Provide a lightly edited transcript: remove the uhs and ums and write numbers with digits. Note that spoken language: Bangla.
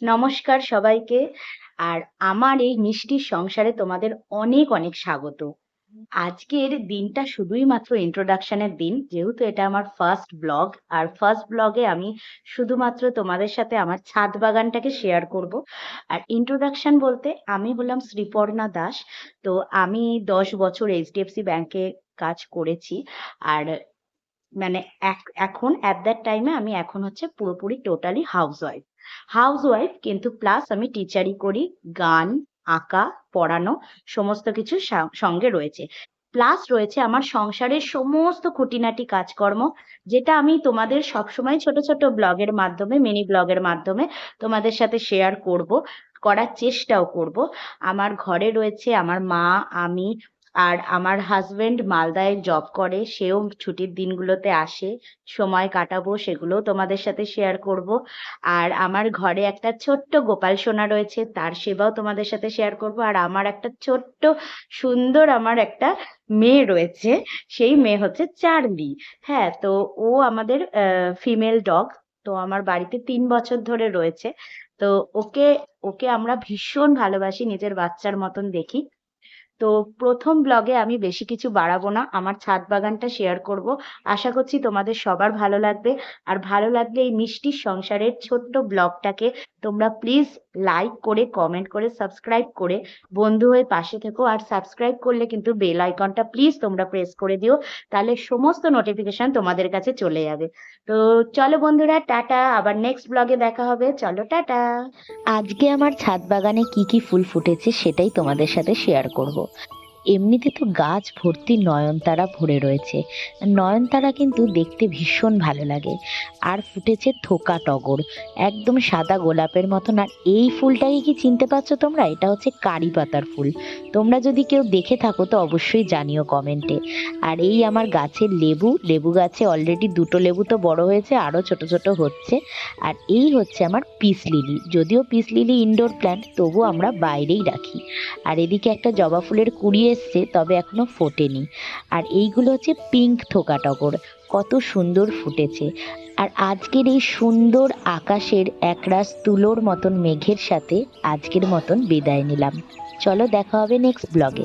নমস্কার সবাইকে। আর আমার এই মিষ্টির সংসারে তোমাদের অনেক অনেক স্বাগত। আজকের দিনটা শুধুই মাত্র ইন্ট্রোডাকশনের দিন, যেহেতু এটা আমার ফার্স্ট ব্লগ। আর ফার্স্ট ব্লগে আমি শুধুমাত্র তোমাদের সাথে আমার ছাদ বাগানটাকে শেয়ার করব। আর ইন্ট্রোডাকশন বলতে আমি হলাম শ্রীপর্ণা দাস। তো আমি 10 বছর এইচডিএফসি ব্যাংকে কাজ করেছি। আর মানে এখন অ্যাট দ্যাট টাইমে আমি এখন হচ্ছে পুরোপুরি টোটালি হাউসওয়াইফ, কিন্তু প্লাস আমি টিচারি করি, গান, আঁকা, পড়ানো সমস্ত কিছু সঙ্গে রয়েছে। প্লাস রয়েছে আমার সংসারের সমস্ত খুঁটিনাটি কাজকর্ম, যেটা আমি তোমাদের সবসময় ছোট ছোট ব্লগের মাধ্যমে, মিনি ব্লগের মাধ্যমে তোমাদের সাথে শেয়ার করব, করার চেষ্টাও করব। আমার ঘরে রয়েছে আমার মা, আমি, আর আমার হাজবেন্ড মালদায় জব করে, সেও ছুটির দিনগুলোতে আসে, সময় কাটাবো, সেগুলোও তোমাদের সাথে শেয়ার করব। আর আমার ঘরে একটা ছোট্ট গোপাল সোনা রয়েছে, তার সেবাও তোমাদের সাথে শেয়ার করব। আর আমার একটা ছোট্ট সুন্দর আমার একটা মেয়ে রয়েছে, সেই মেয়ে হচ্ছে চার্লি। হ্যাঁ, তো ও আমাদের ফিমেল ডগ। তো আমার বাড়িতে 3 বছর ধরে রয়েছে। তো ওকে ওকে আমরা ভীষণ ভালোবাসি, নিজের বাচ্চার মতন দেখি। তো প্রথম ব্লগে আমি বেশি কিছু বাড়াবো না, আমার ছাদ বাগানটা শেয়ার করব। আশা করছি তোমাদের সবার ভালো লাগবে। আর ভালো লাগলে এই মিষ্টির সংসারের ছোট্ট ব্লগটাকে তোমরা প্লিজ লাইক করে, কমেন্ট করে, সাবস্ক্রাইব করে বন্ধু হয়ে পাশে থেকো। আর সাবস্ক্রাইব করলে কিন্তু বেল আইকনটা প্লিজ তোমরা প্রেস করে দিও, তাহলে সমস্ত নোটিফিকেশন তোমাদের কাছে চলে যাবে। তো চলো বন্ধুরা, টাটা, আবার নেক্সট ব্লগে দেখা হবে। চলো, টাটা। আজকে আমার ছাদ বাগানে কি কি ফুল ফুটেছে সেটাই তোমাদের সাথে শেয়ার করব। এমনিতে তো গাছ ভর্তি নয়নতারা ভরে রয়েছে। নয়নতারা কিন্তু দেখতে ভীষণ ভালো লাগে। আর ফুটেছে থোকা টগর, একদম সাদা গোলাপের মতন। আর এই ফুলটাকে কি চিনতে পারছো তোমরা? এটা হচ্ছে কারি পাতার ফুল। তোমরা যদি কেউ দেখে থাকো তো অবশ্যই জানিও কমেন্টে। আর এই আমার গাছের লেবু গাছে অলরেডি 2টো লেবু তো বড় হয়েছে, আরো ছোট ছোট হচ্ছে। আর এই হচ্ছে আমার পিস লিলি, যদিও পিস লিলি ইনডোর প্ল্যান্ট, তবু আমরা বাইরেই রাখি। আর এদিকে একটা জবা ফুলের কুড়ি এসছে, তবে এখনো ফোটেনি। আর এইগুলো হচ্ছে পিঙ্ক থোকা টগর, কত সুন্দর ফুটেছে। আর আজকের এই সুন্দর আকাশের একরাশ তুলোর মতন মেঘের সাথে আজকের মতন বিদায় নিলাম। চলো, দেখা হবে নেক্সট ব্লগে।